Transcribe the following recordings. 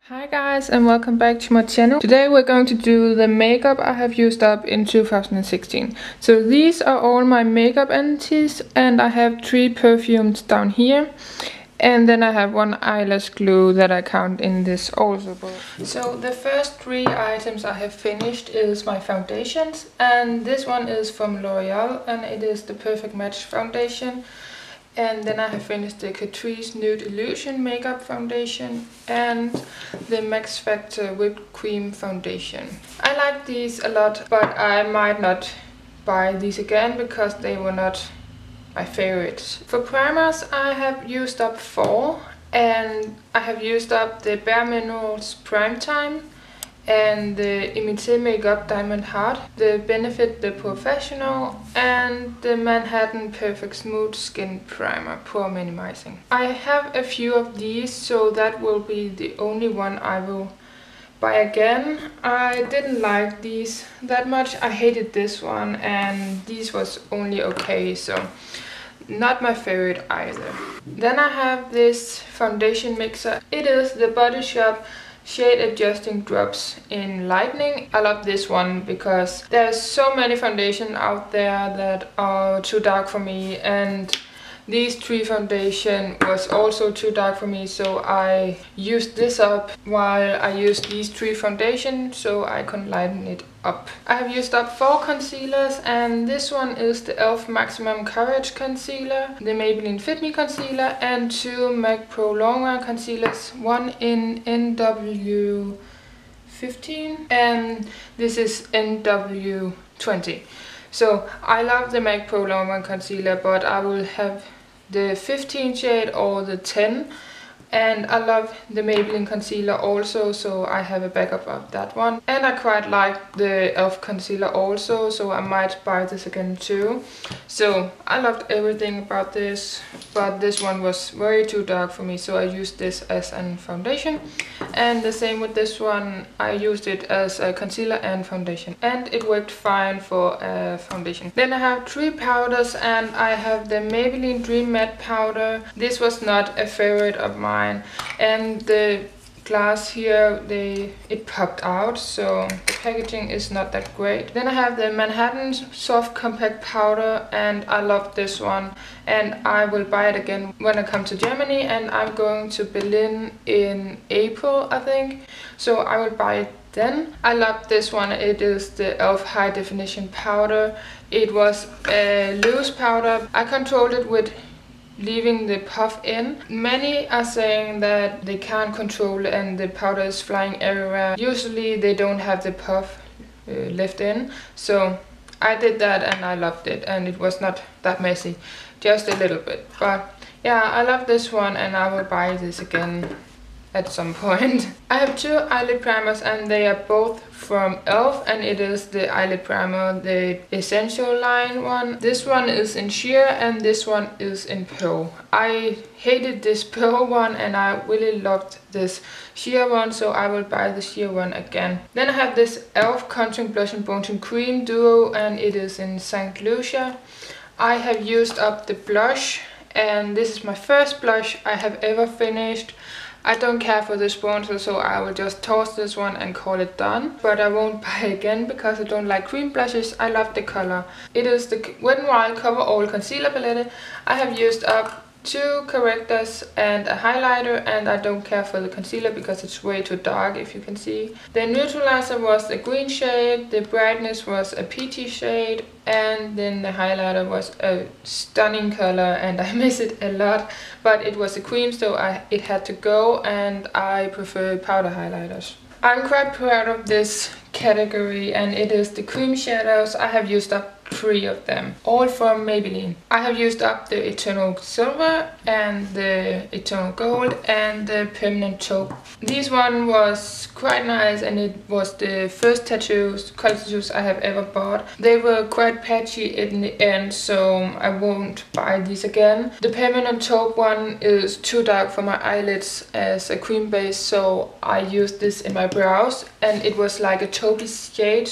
Hi guys and welcome back to my channel. Today we're going to do the makeup I have used up in 2016. So these are all my makeup empties and I have 3 perfumes down here. And then I have 1 eyelash glue that I count in this also. So the first 3 items I have finished is my foundations. And this one is from L'Oreal and it is the Perfect Match foundation. And then I have finished the Catrice Nude Illusion Makeup Foundation and the Max Factor Whipped Cream Foundation. I like these a lot, but I might not buy these again because they were not my favorites. For primers I have used up 4 and I have used up the Bare Minerals Prime Time and the Imovie Makeup Diamond Heart, the Benefit the Professional and the Manhattan Perfect Smooth Skin Primer Pore Minimizing. I have a few of these, so that will be the only one I will buy again. I didn't like these that much. I hated this one and these was only okay, so not my favorite either. Then I have this foundation mixer. It is the Body Shop Shade Adjusting Drops in Lightning. I love this one because there's so many foundations out there that are too dark for me, and these 3 foundation was also too dark for me, so I used this up while I used these 3 foundation so I can lighten it up. I have used up 4 concealers and this one is the e.l.f. Maximum Coverage Concealer, the Maybelline Fit Me Concealer and 2 MAC Pro Longwear Concealers, one in NW15 and this is NW20. So I love the MAC Pro Longwear Concealer, but I will have the 15 shade or the 10. And I love the Maybelline concealer also, so I have a backup of that one. And I quite like the e.l.f. concealer also, so I might buy this again too. So I loved everything about this, but this one was very too dark for me, so I used this as a foundation. And the same with this one, I used it as a concealer and foundation. And it worked fine for a foundation. Then I have 3 powders and I have the Maybelline Dream Matte Powder. This was not a favorite of mine. And the glass here, it popped out, so the packaging is not that great. Then I have the Manhattan Soft Compact Powder and I love this one and I will buy it again when I come to Germany, and I'm going to Berlin in April I think, so I will buy it then. I love this one. It is the e.l.f. High Definition Powder. It was a loose powder. I controlled it with leaving the puff in. Many are saying that they can't control and the powder is flying everywhere. Usually they don't have the puff left in, so I did that and I loved it, and it was not that messy, just a little bit. But yeah, I love this one and I will buy this again at some point. I have 2 eyelid primers and they are both from e.l.f. and it is the eyelid primer, the Essential line one. This one is in sheer and this one is in pearl. I hated this pearl one and I really loved this sheer one, so I will buy the sheer one again. Then I have this e.l.f. Contouring Blush and Bronzing Cream Duo and it is in St. Lucia. I have used up the blush and this is my first blush I have ever finished. I don't care for the sponsor, so I will just toss this one and call it done. But I won't buy again because I don't like cream blushes. I love the color. It is the Wet n Wild Cover All Concealer Palette. I have used up 2 correctors and a highlighter, and I don't care for the concealer because it's way too dark, if you can see. The neutralizer was a green shade, the brightness was a peachy shade, and then the highlighter was a stunning color and I miss it a lot, but it was a cream, so it had to go, and I prefer powder highlighters. I'm quite proud of this category and it is the cream shadows. I have used up 3 of them, all from Maybelline. I have used up the Eternal Silver and the Eternal Gold and the Permanent Taupe. This one was quite nice and it was the first color tattoos I have ever bought. They were quite patchy in the end, so I won't buy these again. The Permanent Taupe one is too dark for my eyelids as a cream base, so I used this in my brows and it was like a taupey shade,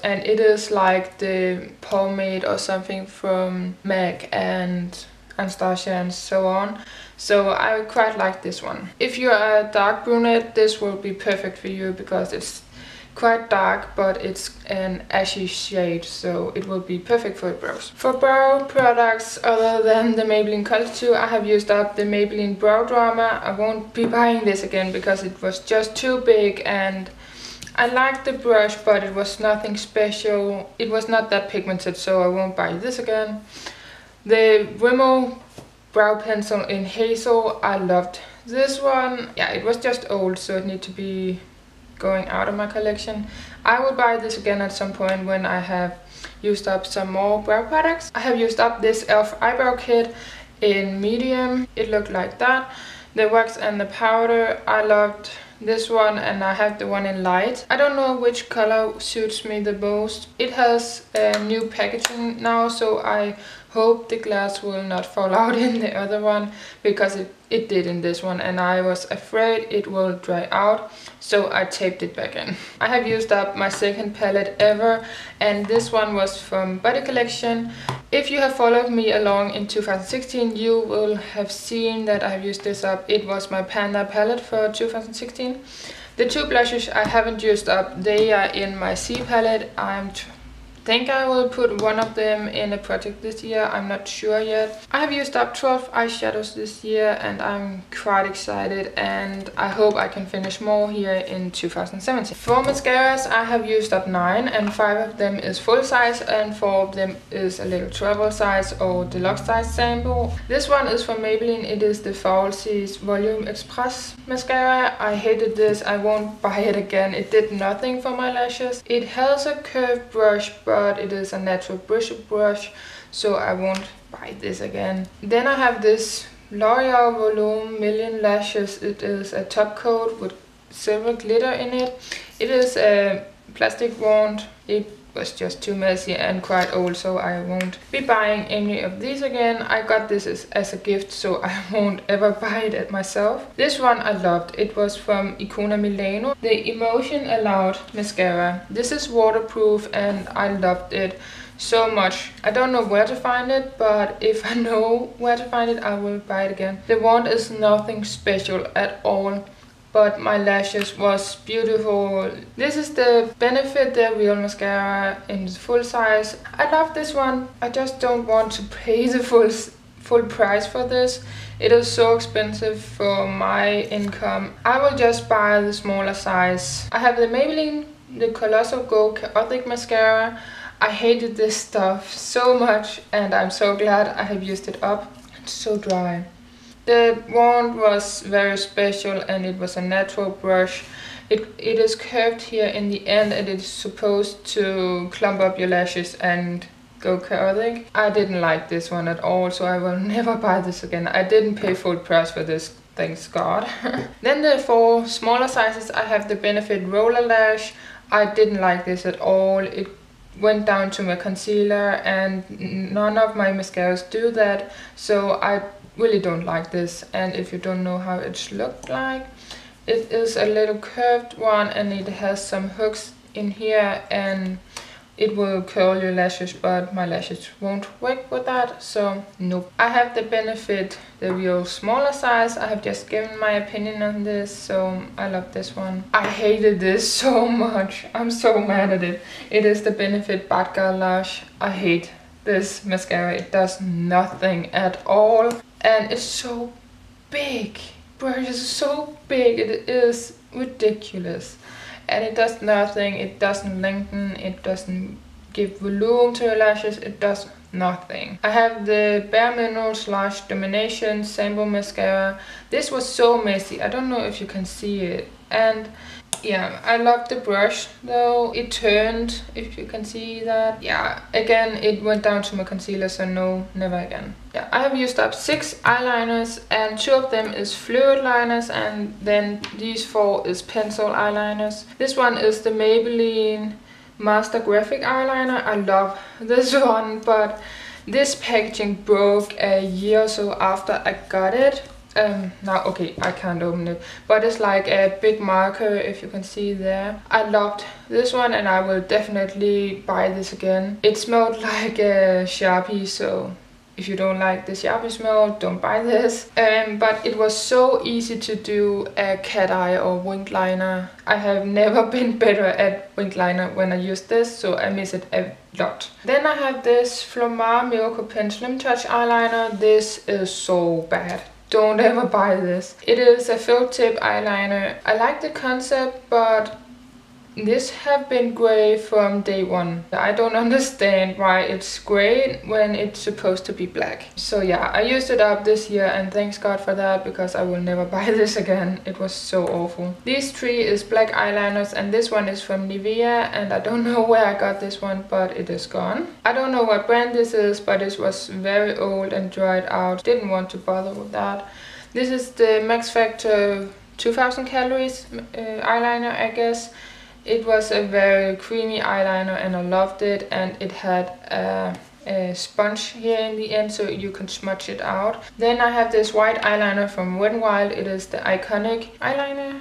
and it is like the pomade or something from MAC, and Anastasia and so on. So I quite like this one. If you're a dark brunette, this will be perfect for you because it's quite dark, but it's an ashy shade, so it will be perfect for brows. For brow products other than the Maybelline Color 2, I have used up the Maybelline Brow Drama. I won't be buying this again because it was just too big, and I liked the brush, but it was nothing special. It was not that pigmented, so I won't buy this again. The Rimmel brow pencil in Hazel, I loved this one. Yeah, it was just old, so it needs to be going out of my collection. I will buy this again at some point when I have used up some more brow products. I have used up this e.l.f. eyebrow kit in medium. It looked like that. The wax and the powder, I loved this one, and I have the one in light. I don't know which color suits me the most. It has a new packaging now, so I hope the glass will not fall out in the other one, because it did in this one, and I was afraid it will dry out, so I taped it back in. I have used up my second palette ever, and this one was from Body Collection. If you have followed me along in 2016, you will have seen that I have used this up. It was my Panda palette for 2016. The two blushes I haven't used up, they are in my C palette. think I will put one of them in a project this year, I'm not sure yet. I have used up 12 eyeshadows this year, and I'm quite excited, and I hope I can finish more here in 2017. For mascaras, I have used up 9, and 5 of them is full size and 4 of them is a little travel size or deluxe size sample. This one is from Maybelline. It is the Falsies Volume Express mascara. I hated this. I won't buy it again. It did nothing for my lashes. It has a curved brush, but it is a natural brush, so I won't buy this again. Then I have this L'Oreal Volume Million Lashes. It is a top coat with silver glitter in it. It is a plastic wand. It was just too messy and quite old, so I won't be buying any of these again. I got this as a gift, so I won't ever buy it myself. This one I loved. It was from Icona Milano, the Emotion Allowed mascara. This is waterproof and I loved it so much. I don't know where to find it, but if I know where to find it, I will buy it again. The wand is nothing special at all, but my lashes was beautiful. This is the Benefit the Real mascara in full size. I love this one. I just don't want to pay the full price for this. It is so expensive for my income. I will just buy the smaller size. I have the Maybelline, the Colossal Go Chaotic mascara. I hated this stuff so much, and I'm so glad I have used it up. It's so dry. The wand was very special, and it was a natural brush. It is curved here in the end, and it is supposed to clump up your lashes and go chaotic. I didn't like this one at all, so I will never buy this again. I didn't pay full price for this, thanks God. Then the 4 smaller sizes, I have the Benefit Roller Lash. I didn't like this at all. It went down to my concealer, and none of my mascaras do that, so I really don't like this. And if you don't know how it looked like, it is a little curved one, and it has some hooks in here, and it will curl your lashes, but my lashes won't work with that, so nope. I have the Benefit the Real smaller size. I have just given my opinion on this, so I love this one. I hated this so much. I'm so mad at it. It is the Benefit Bad Girl Lash. I hate this mascara. It does nothing at all, and it's so big. Brush is so big. It is ridiculous. And it does nothing. It doesn't lengthen, it doesn't give volume to your lashes, it does nothing. I have the Bare Minerals Lash Domination Sample Mascara. This was so messy, I don't know if you can see it. And yeah, I love the brush though. It turned, if you can see that. Yeah, again, it went down to my concealer, so no, never again. Yeah, I have used up 6 eyeliners, and 2 of them is fluid liners, and then these 4 is pencil eyeliners. This one is the Maybelline Master Graphic Eyeliner. I love this one, but this packaging broke a year or so after I got it. Now, okay, I can't open it, but it's like a big marker, if you can see there. I loved this one, and I will definitely buy this again. It smelled like a Sharpie, so if you don't like the sharpie smell, don't buy this. But it was so easy to do a cat eye or winged liner. I have never been better at winged liner when I use this, so I miss it a lot. Then I have this Flomar Miracle Pen Slim Touch eyeliner. This is so bad. Don't ever buy this. It is a felt tip eyeliner. I like the concept, but this have been grey from day one. I don't understand why it's grey when it's supposed to be black. So yeah, I used it up this year and thanks God for that, because I will never buy this again. It was so awful. These three is black eyeliners and this one is from Nivea, and I don't know where I got this one, but it is gone. I don't know what brand this is, but it was very old and dried out. Didn't want to bother with that. This is the Max Factor 2000 calories eyeliner, I guess. It was a very creamy eyeliner and I loved it, and it had a sponge here in the end so you can smudge it out. Then I have this white eyeliner from Wet n Wild. It is the Iconic eyeliner,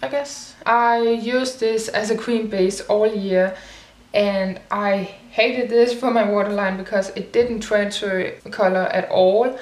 I guess. I used this as a cream base all year and I hated this for my waterline because it didn't transfer color at all.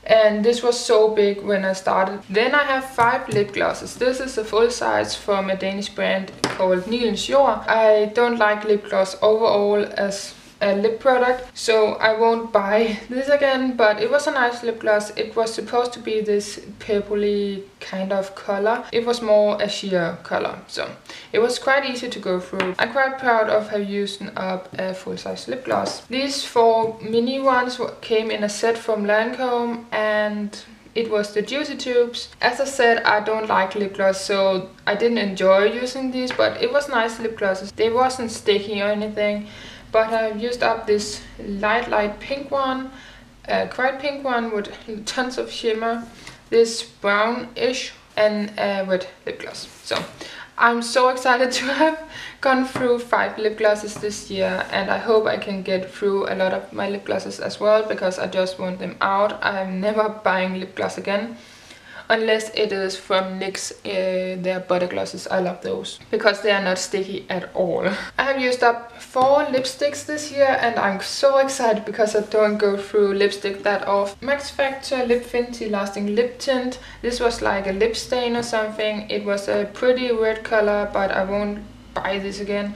And this was so big when I started. Then I have 5 lip glosses. This is a full size from a Danish brand called Nilens Jord. I don't like lip gloss overall as a lip product, so I won't buy this again, but it was a nice lip gloss. It was supposed to be this purpley kind of color. It was more a sheer color, so it was quite easy to go through. I'm quite proud of have used up a full-size lip gloss. These 4 mini ones came in a set from Lancome, and it was the Juicy Tubes. As I said, I don't like lip gloss, so I didn't enjoy using these, but it was nice lip glosses. They wasn't sticky or anything. But I've used up this light pink one, quite pink one with tons of shimmer, this brownish, and with lip gloss. So I'm so excited to have gone through 5 lip glosses this year, and I hope I can get through a lot of my lip glosses as well, because I just want them out. I'm never buying lip gloss again. Unless it is from NYX, their butter glosses. I love those because they are not sticky at all. I have used up 4 lipsticks this year and I'm so excited because I don't go through lipstick that often. Max Factor Lipfinity Lasting Lip Tint. This was like a lip stain or something. It was a pretty red color, but I won't buy this again.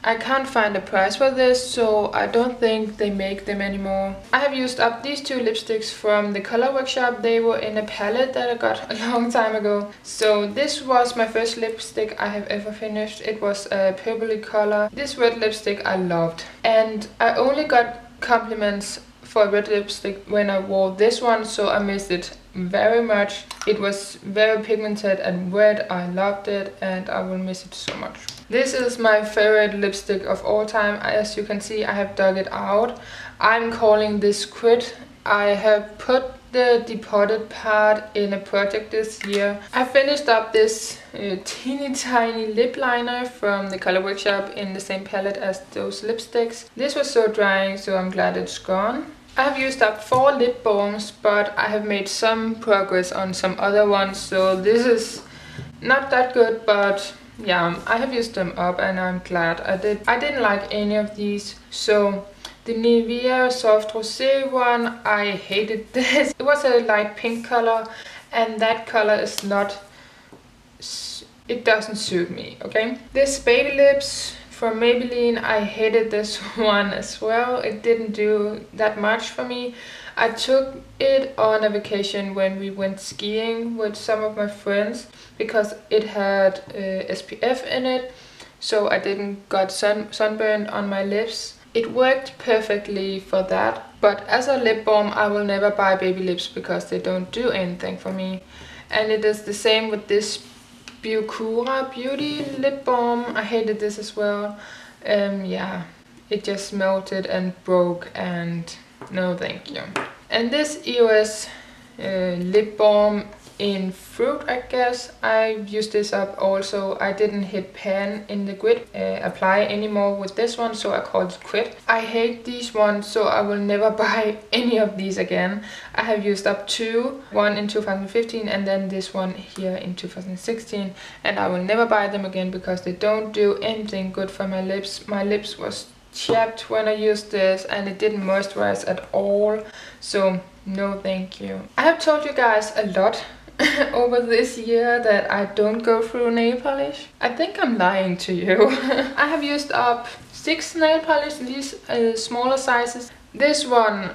I can't find a price for this, so I don't think they make them anymore. I have used up these 2 lipsticks from the Color Workshop. They were in a palette that I got a long time ago. So this was my first lipstick I have ever finished. It was a purpley color. This red lipstick I loved. And I only got compliments for red lipstick when I wore this one, so I missed it very much. It was very pigmented and red. I loved it and I will miss it so much. This is my favorite lipstick of all time. As you can see, I have dug it out. I'm calling this Quit. I have put the depotted part in a project this year. I finished up this teeny tiny lip liner from the Color Workshop in the same palette as those lipsticks. This was so drying, so I'm glad it's gone. I have used up 4 lip balms, but I have made some progress on some other ones, so this is not that good, but yeah, I have used them up and I'm glad I did. I didn't like any of these, so the Nivea Soft Rosé one, I hated this. It was a light pink color and that color is not, it doesn't suit me, okay? This Baby Lips from Maybelline, I hated this one as well. It didn't do that much for me. I took it on a vacation when we went skiing with some of my friends because it had SPF in it, so I didn't got sunburned on my lips. It worked perfectly for that, but as a lip balm I will never buy Baby Lips because they don't do anything for me. And it is the same with this Biocura Beauty lip balm. I hated this as well. Yeah, it just melted and broke and no thank you. And this EOS lip balm in Fruit, I guess. I used this up also. I didn't hit pan in the grid apply anymore with this one, so I called it Quit. I hate these ones, so I will never buy any of these again. I have used up 2, one in 2015 and then this one here in 2016, and I will never buy them again because they don't do anything good for my lips. My lips was chapped when I used this, and it didn't moisturize at all, so no thank you. I have told you guys a lot over this year that I don't go through nail polish. I think I'm lying to you. I have used up 6 nail polish, these smaller sizes. This one,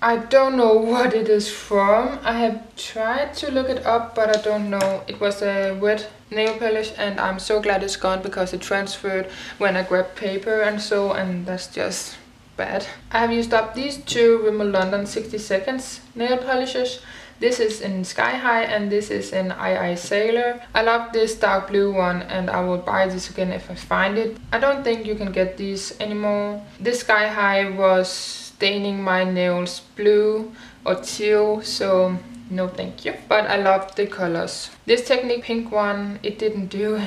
I don't know what it is from. I have tried to look it up, but I don't know. It was a wet nail polish, and I'm so glad it's gone because it transferred when I grabbed paper and so, and that's just bad. I have used up these 2 Rimmel London 60 seconds nail polishes. This is in Sky High and this is in II Sailor. I love this dark blue one, and I will buy this again if I find it. I don't think you can get these anymore. This Sky High was staining my nails blue or teal, so no thank you. But I love the colors. This Technique pink one, it didn't do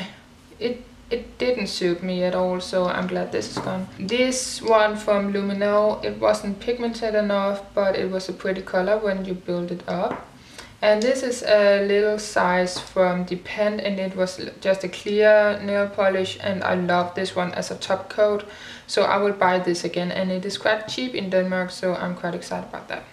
it. It didn't suit me at all, so I'm glad this is gone. This one from Luminol, it wasn't pigmented enough, but it was a pretty color when you build it up. And this is a little size from Depend, and it was just a clear nail polish, and I love this one as a top coat, so I will buy this again, and it is quite cheap in Denmark, so I'm quite excited about that.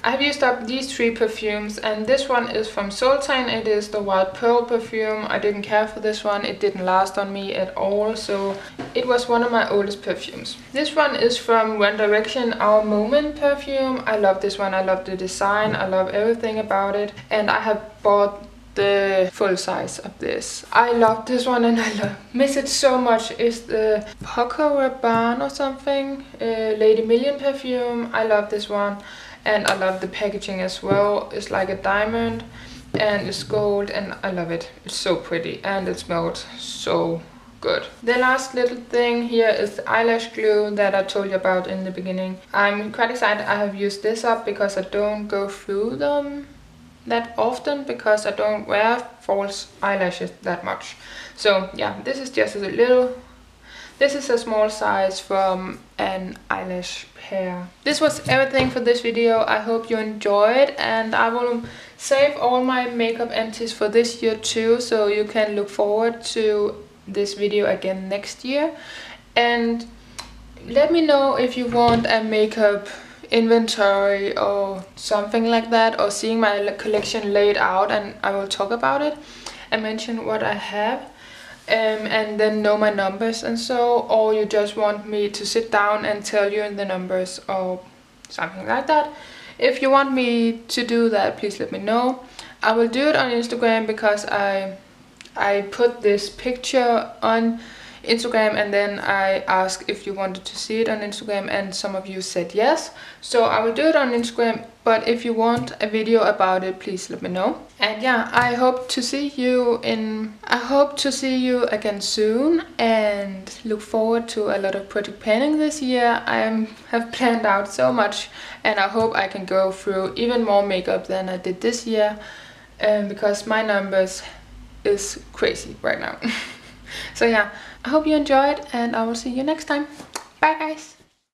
I have used up these 3 perfumes, and this one is from Sultan. It is the White Pearl perfume. I didn't care for this one. It didn't last on me at all, so it was one of my oldest perfumes. This one is from One Direction, Our Moment perfume. I love this one. I love the design. I love everything about it, and I have bought the full size of this. I love this one, and I miss it so much. It's the Paco Rabanne or something, Lady Million perfume. I love this one. And I love the packaging as well. It's like a diamond and it's gold, and I love it. It's so pretty and it smells so good. The last little thing here is the eyelash glue that I told you about in the beginning. I'm quite excited I have used this up because I don't go through them that often because I don't wear false eyelashes that much. So yeah, this is just a little... This is a small size from an eyelash pair. This was everything for this video. I hope you enjoyed, and I will save all my makeup empties for this year too, so you can look forward to this video again next year. And let me know if you want a makeup inventory or something like that, or seeing my collection laid out, and I will talk about it and mention what I have. And then know my numbers and so, or you just want me to sit down and tell you the numbers or something like that. If you want me to do that, please let me know. I will do it on Instagram because I put this picture on Instagram, and then I asked if you wanted to see it on Instagram, and some of you said yes, so I will do it on Instagram. But if you want a video about it, please let me know. And yeah, I hope to see you again soon, and look forward to a lot of project planning this year. I have planned out so much, and I hope I can go through even more makeup than I did this year, because my numbers is crazy right now. So yeah, I hope you enjoyed, and I will see you next time. Bye guys!